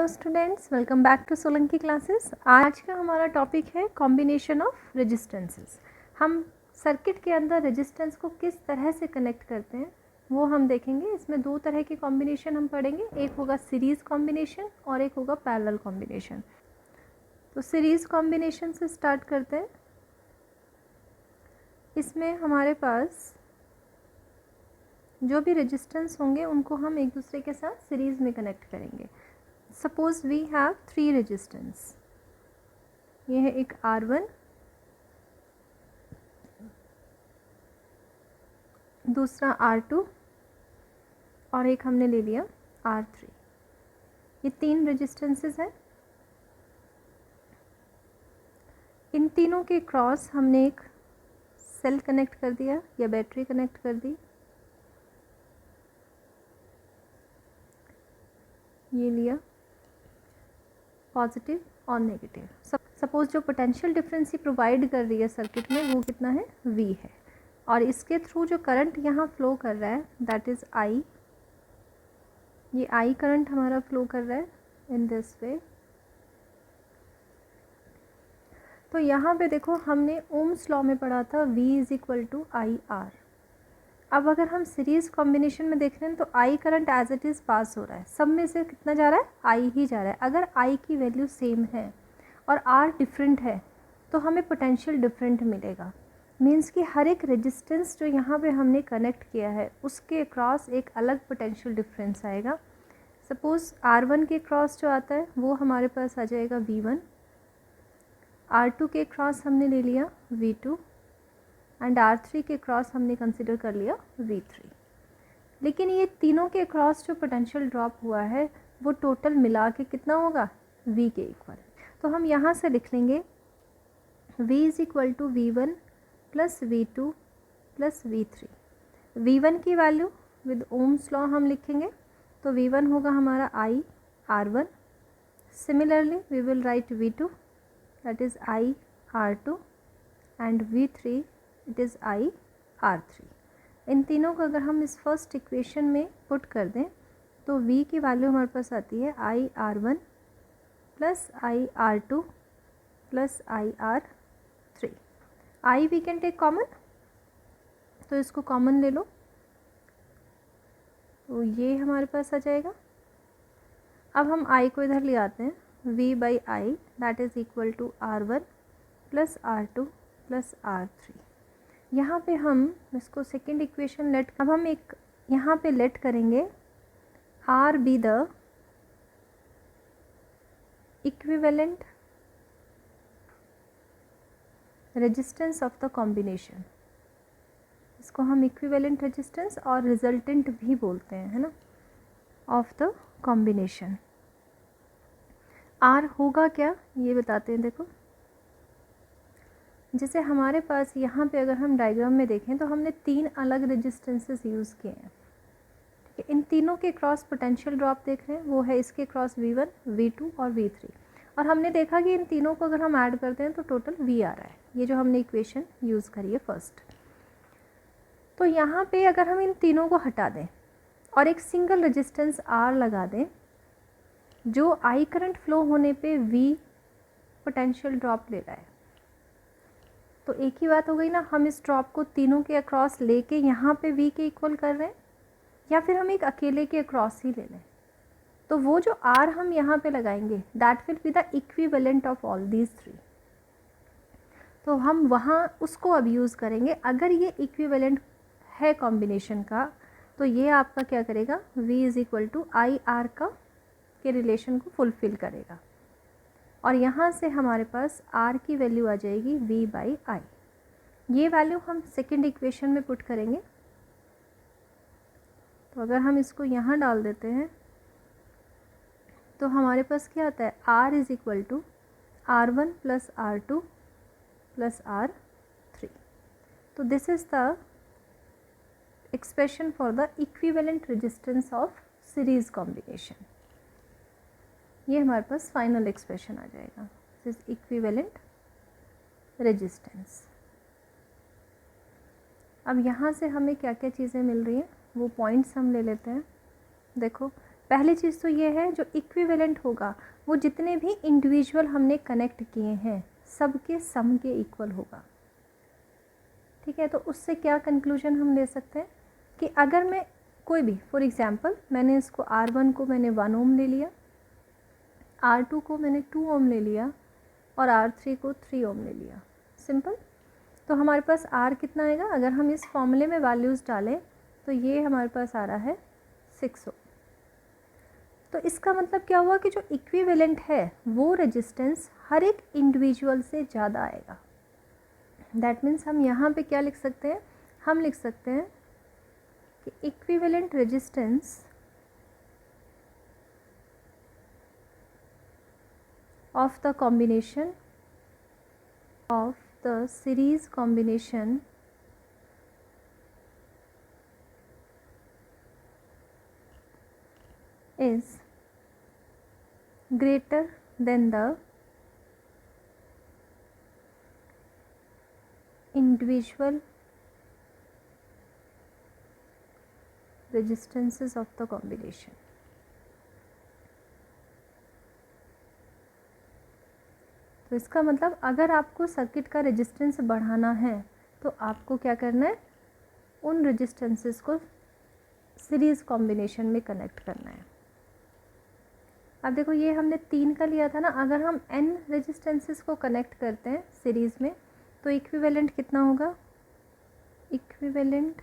Hello students, welcome back to Solanki classes. आज का हमारा टॉपिक है कॉम्बिनेशन ऑफ रेजिस्टेंसेस। हम सर्किट के अंदर रेजिस्टेंस को किस तरह से कनेक्ट करते हैं वो हम देखेंगे। इसमें दो तरह की कॉम्बिनेशन हम पढ़ेंगे, एक होगा सीरीज़ कॉम्बिनेशन और एक होगा पैरेलल कॉम्बिनेशन। तो सीरीज़ कॉम्बिनेशन से स्टार्ट करते हैं। इसमें हमारे पास जो भी रेजिस्टेंस होंगे उनको हम एक दूसरे के साथ सीरीज़ में कनेक्ट करेंगे। Suppose we have three resistance. ये है एक R1, दूसरा R2 और एक हमने ले लिया R3। ये तीन रेजिस्टेंसेस हैं। इन तीनों के क्रॉस हमने एक सेल कनेक्ट कर दिया या बैटरी कनेक्ट कर दी। ये लिया पॉजिटिव और नेगेटिव। सपोज जो पोटेंशियल डिफरेंस ही प्रोवाइड कर रही है सर्किट में वो कितना है, V है, और इसके थ्रू जो करंट यहाँ फ्लो कर रहा है दैट इज़ I। ये I करंट हमारा फ्लो कर रहा है इन दिस वे। तो यहाँ पे देखो हमने ओम्स लॉ में पढ़ा था V is equal to IR। अब अगर हम सीरीज़ कॉम्बिनेशन में देख रहे हैं तो I current as it is pass हो रहा है, सब में से कितना जा रहा है, I ही जा रहा है। अगर I की वैल्यू सेम है और R डिफरेंट है तो हमें पोटेंशियल डिफरेंट मिलेगा। मीन्स कि हर एक रेजिस्टेंस जो यहाँ पे हमने कनेक्ट किया है उसके क्रॉस एक अलग पोटेंशियल डिफरेंस आएगा। सपोज़ R1 के क्रॉस जो आता है वो हमारे पास आ जाएगा V1, R2 के क्रॉस हमने ले लिया V2 एंड R3 के क्रॉस हमने कंसिडर कर लिया V3। लेकिन ये तीनों के क्रॉस जो पोटेंशियल ड्रॉप हुआ है वो टोटल मिला के कितना होगा, V के इक्वल। तो हम यहाँ से लिख लेंगे V is equal to V1 plus V2 plus V3। V1 की वैल्यू विद ओम्स लॉ हम लिखेंगे, तो V1 होगा हमारा I R1। Similarly we will write V2 that is I R2 and V3 it is I R3। इन तीनों को अगर हम इस फर्स्ट इक्वेशन में पुट कर दें तो V की वैल्यू हमारे पास आती है I R1 plus I R2 plus I R3। I we can take common, तो इसको कॉमन ले लो, तो ये हमारे पास आ जाएगा। अब हम I को इधर ले आते हैं, V by I that is equal to R1 plus R2 plus R3। यहाँ पे हम इसको सेकेंड इक्वेशन लेट, अब हम एक यहाँ पे लेट करेंगे R be the equivalent resistance of the combination. इसको हम इक्विवेलेंट रेजिस्टेंस और रिजल्टेंट भी बोलते हैं, है ना, ऑफ द कॉम्बिनेशन। R होगा क्या ये बताते हैं। देखो जैसे हमारे पास यहाँ पे अगर हम डायग्राम में देखें तो हमने तीन अलग रेजिस्टेंसेस यूज़ किए हैं, ठीक है। इन तीनों के क्रॉस पोटेंशियल ड्रॉप देख रहे हैं, वो है इसके क्रॉस V1, V2 और V3। और हमने देखा कि इन तीनों को अगर हम ऐड करते हैं तो टोटल V आ रहा है, ये जो हमने इक्वेशन यूज़ करी है फर्स्ट। तो यहाँ पे अगर हम इन तीनों को हटा दें और एक सिंगल रेजिस्टेंस R लगा दें, जो I करंट फ्लो होने पे V पोटेंशियल ड्रॉप ले रहा है, तो एक ही बात हो गई ना। हम इस ड्रॉप को तीनों के अक्रॉस लेके यहाँ पे V के इक्वल कर रहे हैं, या फिर हम एक अकेले के अक्रॉस ही ले लें, तो वो जो R हम यहाँ पे लगाएंगे that will be the equivalent of all these three. तो हम वहाँ उसको अब यूज़ करेंगे। अगर ये इक्विवेलेंट है कॉम्बिनेशन का तो ये आपका क्या करेगा, V is equal to I R का के रिलेशन को फुलफ़िल करेगा। और यहाँ से हमारे पास R की वैल्यू आ जाएगी V बाई I। ये वैल्यू हम सेकेंड इक्वेशन में पुट करेंगे। तो अगर हम इसको यहाँ डाल देते हैं तो हमारे पास क्या आता है, R is equal to R1 plus R2 plus R3। तो this is the expression for the equivalent resistance of series combination. ये हमारे पास फाइनल एक्सप्रेशन आ जाएगा, दिस इज इक्विवेलेंट रेजिस्टेंस। अब यहाँ से हमें क्या क्या चीज़ें मिल रही हैं वो पॉइंट्स हम ले लेते हैं। देखो पहली चीज़ तो ये है जो इक्विवेलेंट होगा वो जितने भी इंडिविजुअल हमने कनेक्ट किए हैं सबके सम के इक्वल होगा। ठीक है, तो उससे क्या कंक्लूजन हम ले सकते हैं कि अगर मैं कोई भी फॉर एग्जांपल मैंने इसको R1 को मैंने 1 ओम ले लिया, R2 को मैंने 2 ओम ले लिया और R3 को 3 ओम ले लिया, सिंपल। तो हमारे पास R कितना आएगा, अगर हम इस फॉर्मूले में वैल्यूज़ डालें तो ये हमारे पास आ रहा है 6 ओम। तो इसका मतलब क्या हुआ कि जो इक्विवेलेंट है वो रेजिस्टेंस हर एक इंडिविजुअल से ज़्यादा आएगा। दैट मीन्स हम यहाँ पे क्या लिख सकते हैं, हम लिख सकते हैं कि equivalent resistance of the combination of the series combination is greater than the individual resistances of the combination। तो इसका मतलब अगर आपको सर्किट का रेजिस्टेंस बढ़ाना है तो आपको क्या करना है, उन रेजिस्टेंसेस को सीरीज़ कॉम्बिनेशन में कनेक्ट करना है। अब देखो ये हमने 3 का लिया था ना, अगर हम n रेजिस्टेंसेस को कनेक्ट करते हैं सीरीज़ में तो इक्विवेलेंट कितना होगा, equivalent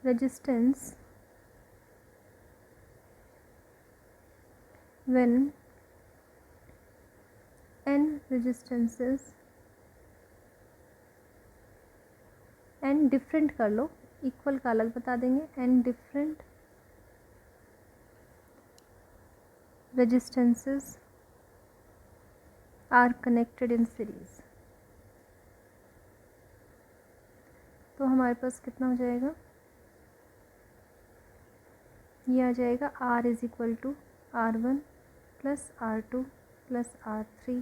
resistance when n resistances n different कर लो, इक्वल का अलग बता देंगे, n different resistances are connected in series। तो हमारे पास कितना हो जाएगा, ये आ जाएगा R is equal to R1 plus R2 plus R3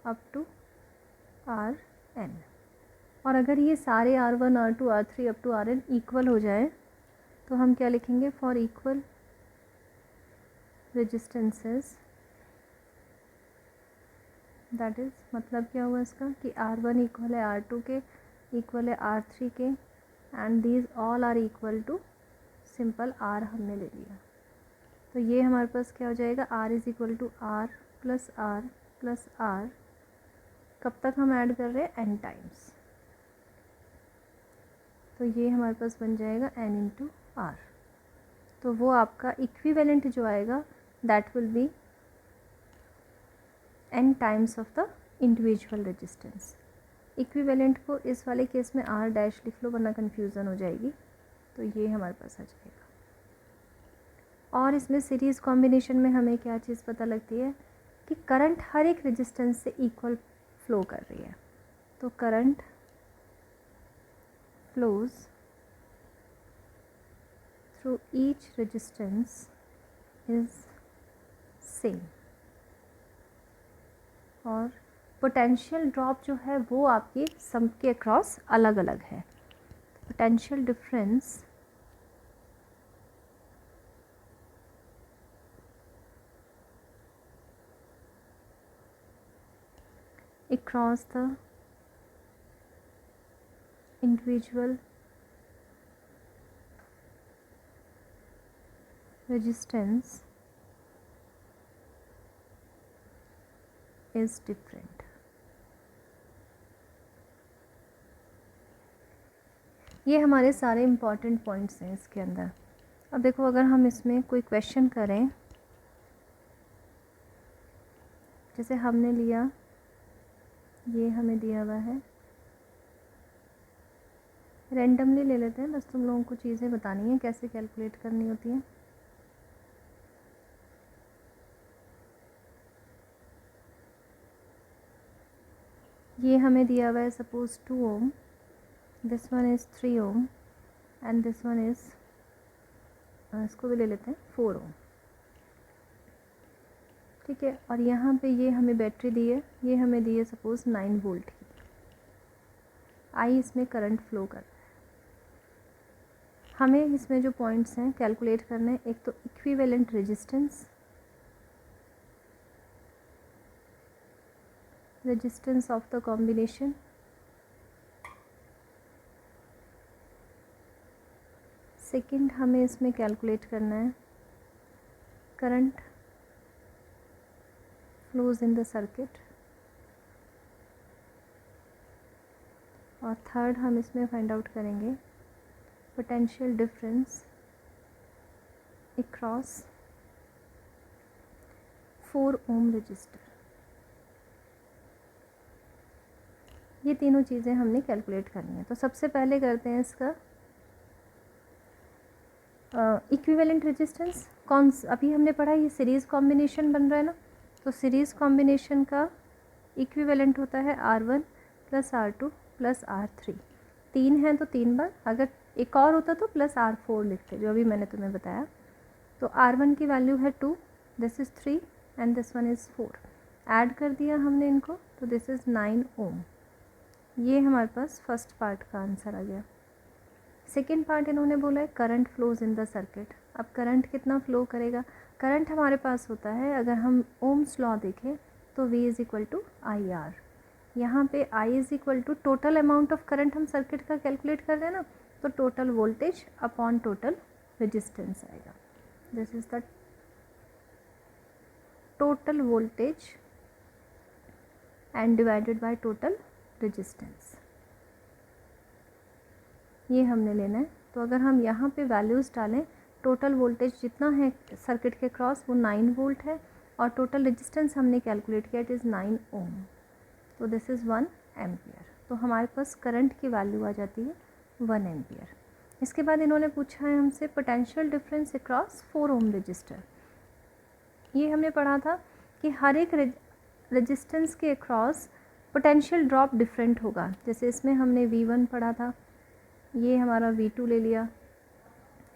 up to Rn। और अगर ये सारे R1 R2 R3 up to Rn equal हो जाए तो हम क्या लिखेंगे, for equal resistances, that is मतलब क्या हुआ इसका कि R1 इक्वल है R2 के, इक्वल है R3 के, and these all are equal to simple R हमने ले लिया। तो ये हमारे पास क्या हो जाएगा, R is equal to R plus R plus R, कब तक हम ऐड कर रहे हैं, n टाइम्स। तो ये हमारे पास बन जाएगा n इंटू R। तो वो आपका इक्विवेलेंट जो आएगा that will B n times of the individual resistance. Equivalent को इस वाले केस में R डैश लिख लो वरना कन्फ्यूज़न हो जाएगी। तो ये हमारे पास आ जाएगा। और इसमें सीरीज़ कॉम्बिनेशन में हमें क्या चीज़ पता लगती है कि करंट हर एक रेजिस्टेंस से इक्वल फ्लो कर रही है। तो current flows through each resistance is same, और पोटेंशियल ड्रॉप जो है वो आपके सबके अक्रॉस अलग अलग है। Potential difference across the individual resistance is different। ये हमारे सारे इम्पॉर्टेंट पॉइंट्स हैं इसके अंदर। अब देखो अगर हम इसमें कोई क्वेश्चन करें, जैसे हमने लिया, ये हमें दिया हुआ है, रैंडमली ले लेते हैं, बस तुम लोगों को चीज़ें बतानी है कैसे कैलकुलेट करनी होती है। ये हमें दिया हुआ है suppose 2 ohm, this one is 3 ohm and this one is, इसको भी ले लेते हैं 4 ओम। ठीक है, और यहाँ पे ये हमें बैटरी दी है, ये हमें दी है सपोज़ 9 वोल्ट की। आई इसमें करंट फ्लो कर रहा है। हमें इसमें जो पॉइंट्स हैं कैलकुलेट करने हैं। एक तो equivalent resistance, resistance of the combination, second हमें इसमें कैलकुलेट करना है current flows in the circuit, और थर्ड हम इसमें फाइंड आउट करेंगे पोटेंशियल डिफरेंस अक्रॉस 4 ओम रजिस्टर। ये तीनों चीज़ें हमने कैलकुलेट करनी है। तो सबसे पहले करते हैं इसका इक्विवेलेंट रेजिस्टेंस। अभी हमने पढ़ा ये सीरीज़ कॉम्बिनेशन बन रहा है ना, तो सीरीज़ कॉम्बिनेशन का इक्विवेलेंट होता है R1 + R2 + R3। 3 हैं तो 3 बार, अगर एक और होता तो +R4 लिखते, जो अभी मैंने तुम्हें बताया। तो R1 की वैल्यू है 2, this is 3 and this one is 4। Add कर दिया हमने इनको, तो दिस इज़ 9 ओम। ये हमारे पास फर्स्ट पार्ट का आंसर आ गया। सेकेंड पार्ट इन्होंने बोला है current flows in the circuit. अब करंट कितना फ्लो करेगा? करंट हमारे पास होता है, अगर हम ओम्स लॉ देखें तो V = IR। यहाँ पे I = total amount of current हम सर्किट का कैलकुलेट कर रहे हैं ना, तो total voltage upon total resistance आएगा। This is the total voltage and divided by total resistance, ये हमने लेना है। तो अगर हम यहाँ पे वैल्यूज़ डालें, टोटल वोल्टेज जितना है सर्किट के क्रॉस वो 9 वोल्ट है, और टोटल रेजिस्टेंस हमने कैलकुलेट किया, इट इज़ 9 ओम। तो दिस इज़ 1 एम्पियर। तो हमारे पास करंट की वैल्यू आ जाती है 1 एम्पियर। इसके बाद इन्होंने पूछा है हमसे पोटेंशियल डिफरेंस अक्रॉस 4 ओम रजिस्टर। ये हमने पढ़ा था कि हर एक रेजिस्टेंस के अक्रॉस पोटेंशियल ड्रॉप डिफरेंट होगा। जैसे इसमें हमने V1 पढ़ा था, ये हमारा V2 ले लिया,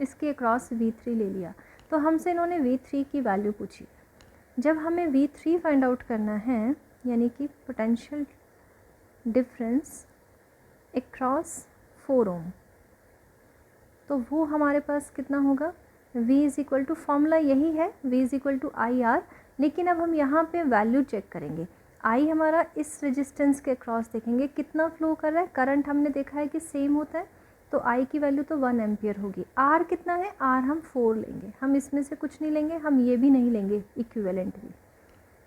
इसके अक्रॉस V3 ले लिया। तो हमसे इन्होंने V3 की वैल्यू पूछी। जब हमें V3 फाइंड आउट करना है, यानी कि पोटेंशियल डिफरेंस अक्रॉस 4 ओम, तो वो हमारे पास कितना होगा? V = फॉर्मूला यही है, V = IR। लेकिन अब हम यहाँ पे वैल्यू चेक करेंगे। I हमारा इस रेजिस्टेंस के अक्रॉस देखेंगे कितना फ्लो कर रहा है। करंट हमने देखा है कि सेम होता है, तो I की वैल्यू तो 1 एम्पियर होगी। R कितना है? R हम 4 लेंगे। हम इसमें से कुछ नहीं लेंगे, हम ये भी नहीं लेंगे इक्विवेलेंट भी,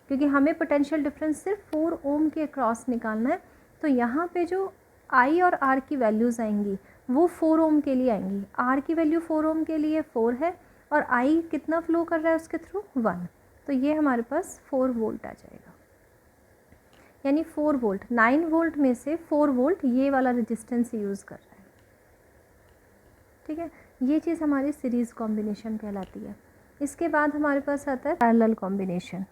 क्योंकि हमें पोटेंशियल डिफरेंस सिर्फ 4 ओम के अक्रॉस निकालना है। तो यहाँ पे जो I और R की वैल्यूज़ आएंगी वो 4 ओम के लिए आएंगी। R की वैल्यू 4 ओम के लिए 4 है, और I कितना फ्लो कर रहा है उसके थ्रू? 1। तो ये हमारे पास 4 वोल्ट आ जाएगा, यानी 4 वोल्ट। 9 वोल्ट में से 4 वोल्ट ये वाला रेजिस्टेंस यूज़ कर रहा है। ठीक है, ये चीज़ हमारी सीरीज़ कॉम्बिनेशन कहलाती है। इसके बाद हमारे पास आता है पैरेलल कॉम्बिनेशन।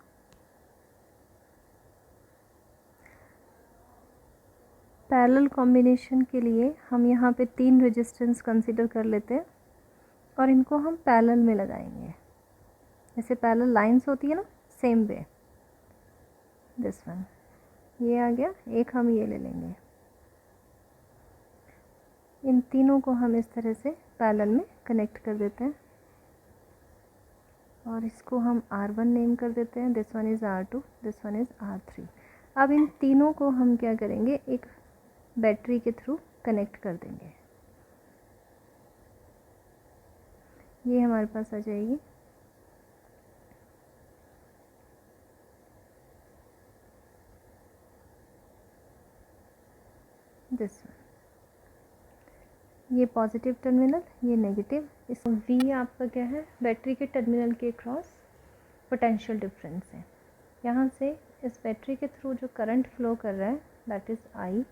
पैरेलल कॉम्बिनेशन के लिए हम यहाँ पे 3 रेजिस्टेंस कंसीडर कर लेते हैं, और इनको हम पैरेलल में लगाएंगे। जैसे पैरेलल लाइंस होती है ना, सेम वे दिस वन, ये आ गया। एक हम ये ले लेंगे, इन तीनों को हम इस तरह से पैरेलल में कनेक्ट कर देते हैं, और इसको हम R1 नेम कर देते हैं। This one is R2, this one is R3। अब इन तीनों को हम क्या करेंगे, एक बैटरी के थ्रू कनेक्ट कर देंगे। ये हमारे पास आ जाएगी। दिस वन, ये पॉजिटिव टर्मिनल, ये नेगेटिव। इस V आपका क्या है? बैटरी के टर्मिनल के क्रॉस पोटेंशियल डिफरेंस है। यहाँ से इस बैटरी के थ्रू जो करंट फ्लो कर रहा है दैट इज़ I।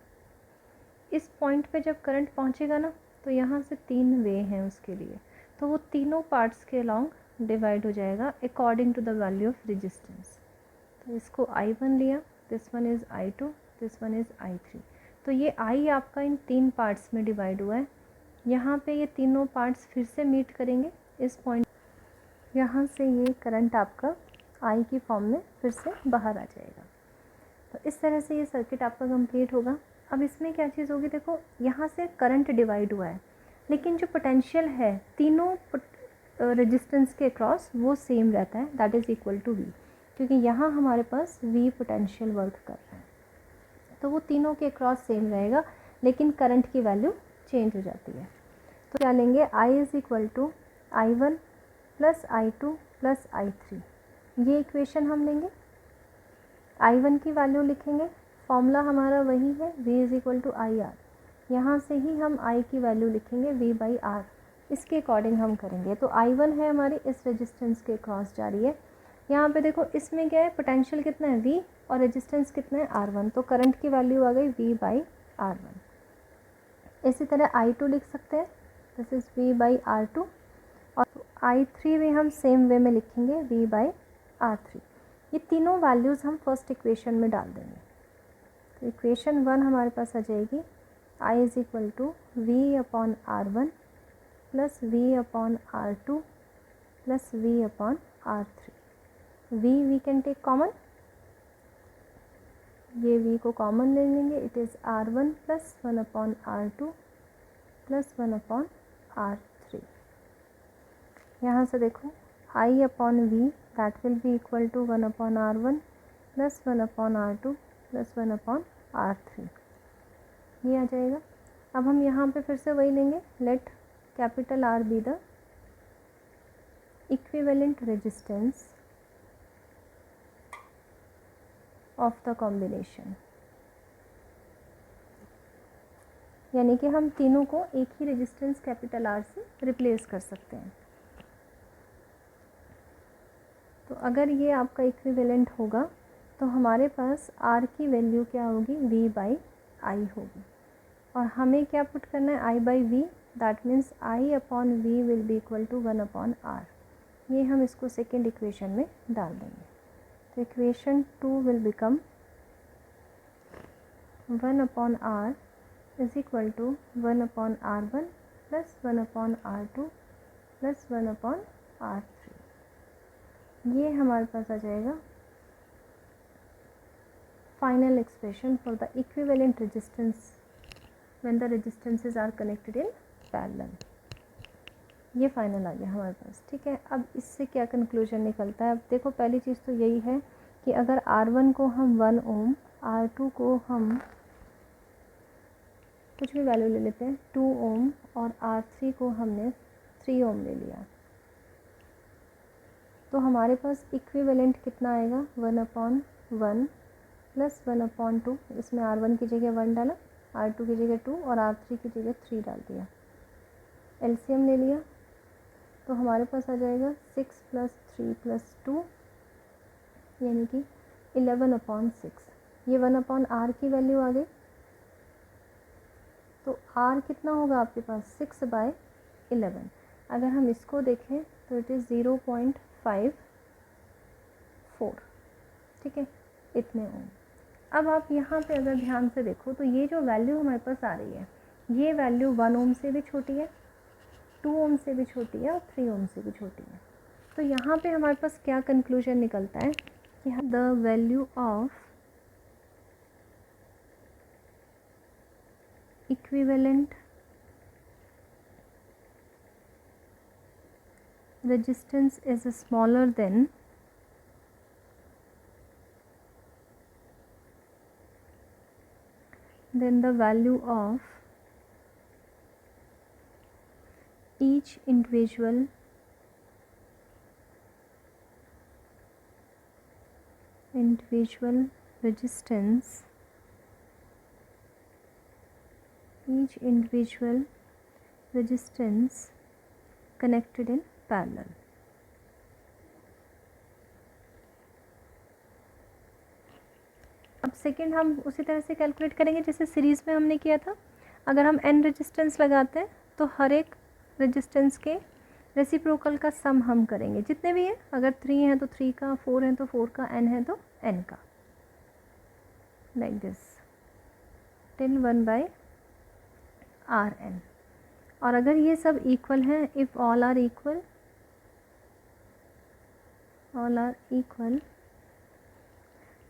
इस पॉइंट पे जब करंट पहुँचेगा ना, तो यहाँ से 3 वे हैं उसके लिए, तो वो तीनों पार्ट्स के अलॉन्ग डिवाइड हो जाएगा according to the value of resistance. तो इसको I1 लिया, this one is I2, this one is I3। तो ये I आपका इन 3 पार्ट्स में डिवाइड हुआ है। यहाँ पे ये तीनों पार्ट्स फिर से मीट करेंगे इस पॉइंट। यहाँ से ये करंट आपका I की फॉर्म में फिर से बाहर आ जाएगा। तो इस तरह से ये सर्किट आपका कंप्लीट होगा। अब इसमें क्या चीज़ होगी, देखो यहाँ से करंट डिवाइड हुआ है, लेकिन जो पोटेंशियल है तीनों रेजिस्टेंस के अक्रॉस वो सेम रहता है, that is equal to we, क्योंकि यहाँ हमारे पास वी पोटेंशियल वर्क कर रहा है, तो वो तीनों के अक्रॉस सेम रहेगा, लेकिन करंट की वैल्यू चेंज हो जाती है। तो क्या लेंगे, I is equal to I1 plus I2 plus I3, ये इक्वेशन हम लेंगे। I1 की वैल्यू लिखेंगे, फॉर्मूला हमारा वही है V is equal to IR, यहाँ से ही हम I की वैल्यू लिखेंगे V बाई R, इसके अकॉर्डिंग हम करेंगे। तो I1 है हमारी इस रेजिस्टेंस के क्रॉस जा रही है, यहाँ पे देखो इसमें क्या है, पोटेंशियल कितना है V और रेजिस्टेंस कितना है R1, तो करंट की वैल्यू आ गई V बाई R1। इसी तरह I2 लिख सकते हैं, this is V by R2, और I3 भी हम सेम वे में लिखेंगे V बाई R3। ये तीनों वैल्यूज़ हम फर्स्ट इक्वेशन में डाल देंगे। तो इक्वेशन 1 हमारे पास आ जाएगी I is equal to V upon R1 plus V upon R2 plus V upon R3। We can take common, ये V को कॉमन ले लेंगे, it is R1 plus 1 upon R2 plus 1 upon R3। यहाँ से देखो I upon V that will be equal to 1 upon R1 plus 1 upon R2 plus 1 upon R3, ये आ जाएगा। अब हम यहाँ पे फिर से वही लेंगे, let capital R be the equivalent resistance of the combination, यानी कि हम तीनों को एक ही रेजिस्टेंस कैपिटल R से रिप्लेस कर सकते हैं। तो अगर ये आपका इक्विवेलेंट होगा तो हमारे पास R की वैल्यू क्या होगी, V बाई I होगी, और हमें क्या पुट करना है, I by V, that means I upon V will be equal to 1 upon R। ये हम इसको सेकेंड इक्वेशन में डाल देंगे। तो equation 2 will become 1 upon R is equal to 1 upon R1 plus 1 upon R2 plus 1 upon R3। ये हमारे पास आ जाएगा final expression for the equivalent resistance when the resistances are connected in parallel. ये फाइनल आ गया हमारे पास, ठीक है। अब इससे क्या कंक्लूजन निकलता है, अब देखो पहली चीज़ तो यही है कि अगर R1 को हम 1 ओम, R2 को हम कुछ भी वैल्यू ले लेते हैं 2 ओम, और R3 को हमने 3 ओम ले लिया, तो हमारे पास इक्विवेलेंट कितना आएगा, 1 अपॉन 1 प्लस 1 अपॉन 2, इसमें R1 की जगह 1 डाला, R2 की जगह 2 और R3 की जगह 3 डाल दिया, एलसीएम ले लिया, तो हमारे पास आ जाएगा 6 प्लस 3 प्लस 2 यानी कि 11 अपॉन 6। ये 1 अपॉन R की वैल्यू आ गई, तो R कितना होगा आपके पास, 6 बाय 11। अगर हम इसको देखें तो इट इज़ 0.54, ठीक है, इतने ओम। अब आप यहाँ पे अगर ध्यान से देखो तो ये जो वैल्यू हमारे पास आ रही है, ये वैल्यू 1 ओम से भी छोटी है, 2 ओम से भी छोटी है और 3 ओम से भी छोटी है। तो यहाँ पे हमारे पास क्या कंक्लूजन निकलता है कि the value of equivalent resistance is smaller than the value of each individual resistance, each individual resistance connected in parallel. अब सेकेंड हम उसी तरह से कैलकुलेट करेंगे जैसे सीरीज़ में हमने किया था। अगर हम n रेजिस्टेंस लगाते हैं तो हर एक रेजिस्टेंस के रेसिप्रोकल का सम हम करेंगे, जितने भी हैं, अगर 3 हैं तो 3 का, 4 हैं तो 4 का, n है तो n का, like this till 1 by Rn। और अगर ये सब इक्वल हैं, इफ़ ऑल आर इक्वल,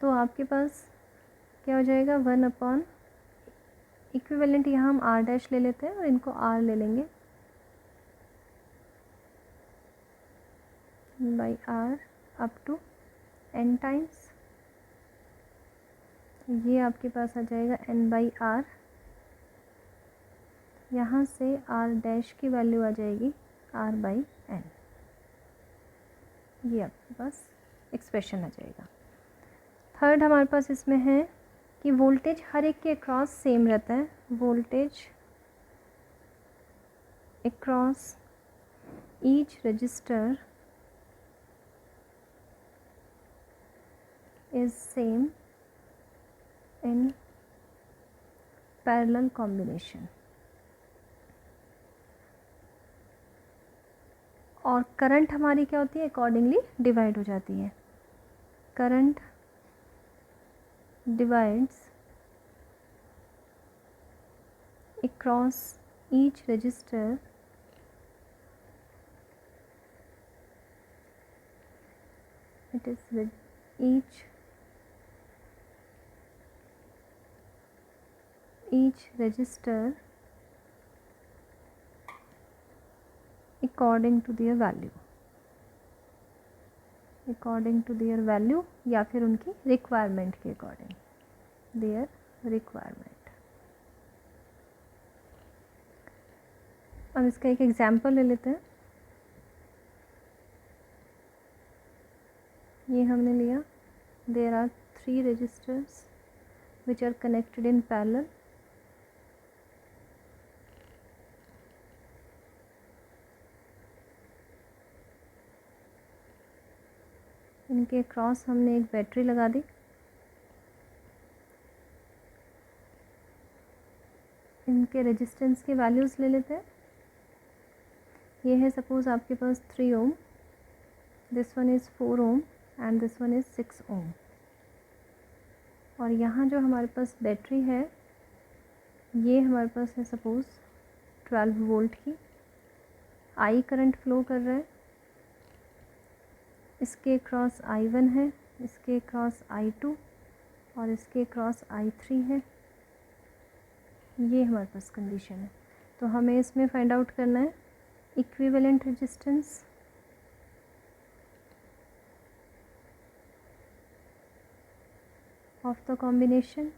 तो आपके पास क्या हो जाएगा, 1 अपॉन इक्विवेलेंट, यहाँ हम R डैश ले लेते हैं और इनको R ले लेंगे, by R up to n times, ये आपके पास आ जाएगा n बाई आर। यहाँ से r डैश की वैल्यू आ जाएगी r बाई n, ये आपके पास एक्सप्रेशन आ जाएगा। थर्ड हमारे पास इसमें है कि वोल्टेज हर एक के अक्रॉस सेम रहता है, voltage across each resistor is same in parallel combination. और करंट हमारी क्या होती है, अकॉर्डिंगली डिवाइड हो जाती है। Current divides across each register it is with each register according to their value, according to their value या फिर उनकी रिक्वायरमेंट के अकॉर्डिंग, their requirement। अब इसका एक एग्जाम्पल ले लेते हैं। ये हमने लिया, there are 3 resistors which are connected in parallel. इनके क्रॉस हमने एक बैटरी लगा दी। इनके रेजिस्टेंस की वैल्यूज़ ले लेते हैं। ये है सपोज़ आपके पास 3 ohm, this one is 4 ohm and this one is 6 ohm. और यहाँ जो हमारे पास बैटरी है ये हमारे पास है सपोज़ 12 वोल्ट की, आई करंट फ्लो कर रहा है, इसके क्रॉस I1 है, इसके क्रॉस I2 और इसके क्रॉस I3 है। ये हमारे पास कंडीशन है। तो हमें इसमें फाइंड आउट करना है equivalent resistance of the combination.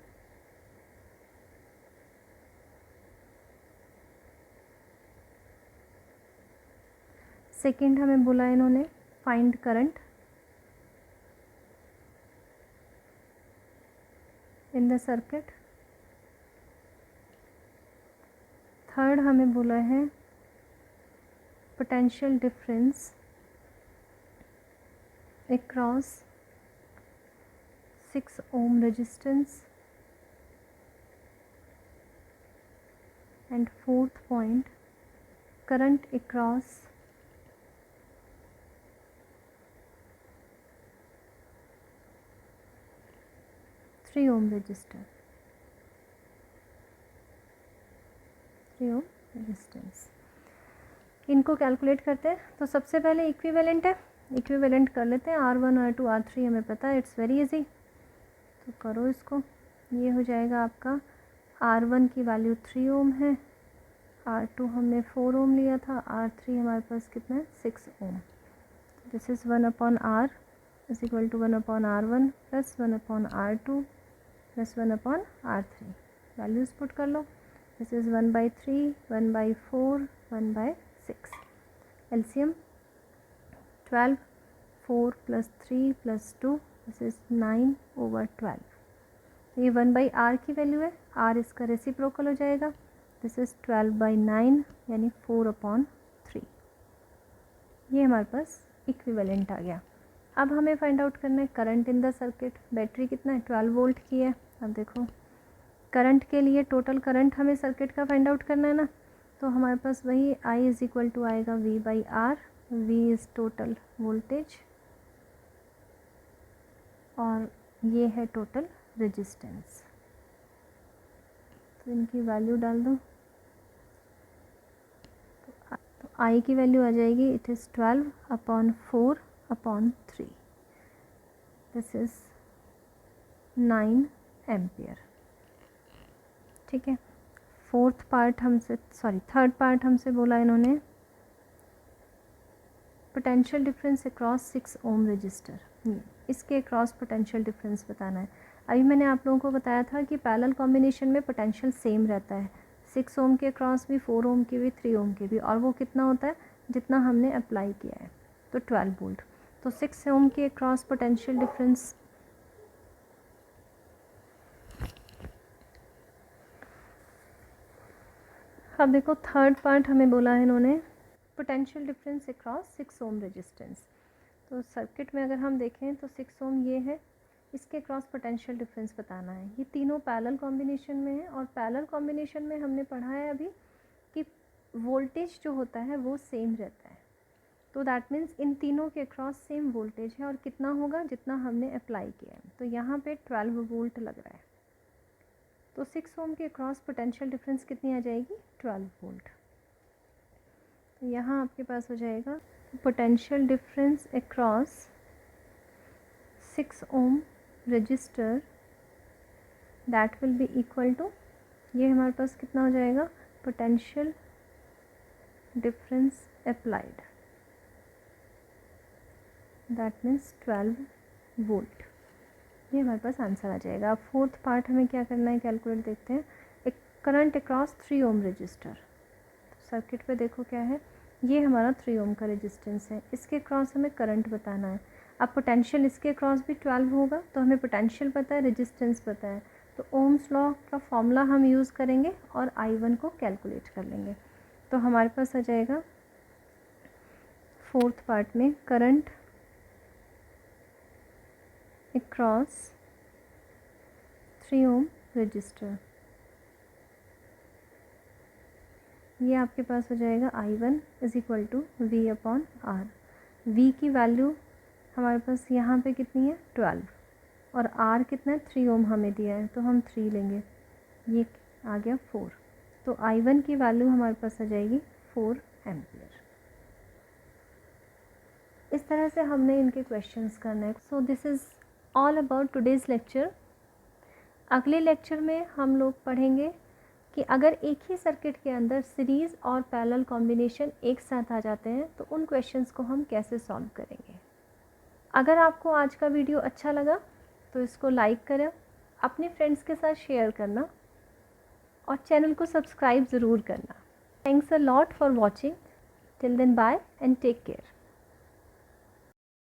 Second हमें बोला इन्होंने find current in the circuit. Third हमें बोला है potential difference across 6 ohm resistance, and fourth point current across 3 ohm resistor, 3 ohm resistance। इनको कैलकुलेट करते हैं। तो सबसे पहले इक्विवेलेंट है, इक्विवेलेंट कर लेते हैं। R1 R2 R3 हमें पता है, इट्स वेरी इजी। तो करो इसको, ये हो जाएगा आपका R1 की वैल्यू 3 ओम है, R2 हमने 4 ओम लिया था, R3 हमारे पास कितना है 6 ohm. This is 1/R is equal to 1/R1 plus 1/R2 plus 1/R3। Values put कर लो। This is 1/3 1/4 1/6। LCM 12, 4 + 3 + 2 this is 9/12। तो ये 1/R की वैल्यू है, R इसका रेसिप्रोकल हो जाएगा। दिस इज़ 12/9 यानी 4/3। ये हमारे पास इक्विवेलेंट आ गया। अब हमें फाइंड आउट करना है current in the circuit. Battery कितना है 12 वोल्ट की है। अब देखो करंट के लिए टोटल करंट हमें सर्किट का फाइंड आउट करना है ना, तो हमारे पास वही I इज़ इक्वल टू आएगा V/R। V is total voltage और ये है टोटल रेजिस्टेंस। तो इनकी वैल्यू डाल दो। तो I की वैल्यू आ जाएगी, it is 12/4/3। This is 9 ampere. ठीक है। थर्ड पार्ट हमसे बोला इन्होंने potential difference across 6 ohm register, इसके अक्रॉस पोटेंशियल डिफरेंस बताना है। अभी मैंने आप लोगों को बताया था कि पैरेलल कॉम्बिनेशन में पोटेंशियल सेम रहता है, 6 ओम के अक्रॉस भी, 4 ओम के भी, 3 ओम के भी, और वो कितना होता है जितना हमने अप्लाई किया है, तो 12 वोल्ट। तो 6 ओम के अक्रॉस पोटेंशियल डिफरेंस अब देखो थर्ड पार्ट हमें बोला है इन्होंने potential difference across 6 ohm resistance. तो सर्किट में अगर हम देखें तो 6 ओम ये है, इसके अक्रॉस पोटेंशियल डिफरेंस बताना है। ये तीनों पैरेलल कॉम्बिनेशन में है, और पैरेलल कॉम्बिनेशन में हमने पढ़ा है अभी कि वोल्टेज जो होता है वो सेम रहता है, तो दैट मीन्स इन तीनों के अक्रॉस सेम वोल्टेज है, और कितना होगा जितना हमने अप्लाई किया है। तो यहाँ पे 12 वोल्ट लग रहा है, तो 6 ओम के अक्रॉस पोटेंशियल डिफरेंस कितनी आ जाएगी, 12 वोल्ट। तो यहाँ आपके पास हो जाएगा potential difference across 6 ohm resistor that will be equal to, ये हमारे पास कितना हो जाएगा, potential difference applied, that means 12 volt. ये हमारे पास आंसर आ जाएगा। अब फोर्थ पार्ट हमें क्या करना है, कैलकुलेट देखते हैं। एक करंट अक्रॉस 3 ओम रजिस्टर, तो सर्किट पे देखो क्या है, ये हमारा 3 ओम का रेजिस्टेंस है, इसके अक्रॉस हमें करंट बताना है। अब पोटेंशियल इसके अक्रॉस भी 12 होगा, तो हमें पोटेंशियल पता है, रेजिस्टेंस पता है, तो ओम्स लॉ का फॉर्मूला हम यूज़ करेंगे और I1 को कैलकुलेट कर लेंगे। तो हमारे पास आ जाएगा फोर्थ पार्ट में करंट अक्रॉस 3 ओम रजिस्टर, ये आपके पास हो जाएगा I1 is equal to V/R। V की वैल्यू हमारे पास यहाँ पे कितनी है, 12, और R कितना है, 3 ओम हमें दिया है, तो हम 3 लेंगे, ये आ गया 4। तो I1 की वैल्यू हमारे पास आ जाएगी 4 एम्पियर। इस तरह से हमने इनके क्वेश्चंस करना है। So this is all about today's lecture. अगले लेक्चर में हम लोग पढ़ेंगे कि अगर एक ही सर्किट के अंदर सीरीज़ और पैरेलल कॉम्बिनेशन एक साथ आ जाते हैं तो उन क्वेश्चंस को हम कैसे सॉल्व करेंगे। अगर आपको आज का वीडियो अच्छा लगा तो इसको लाइक करें, अपने फ्रेंड्स के साथ शेयर करना, और चैनल को सब्सक्राइब ज़रूर करना। Thanks a lot for watching. Till then bye and take care.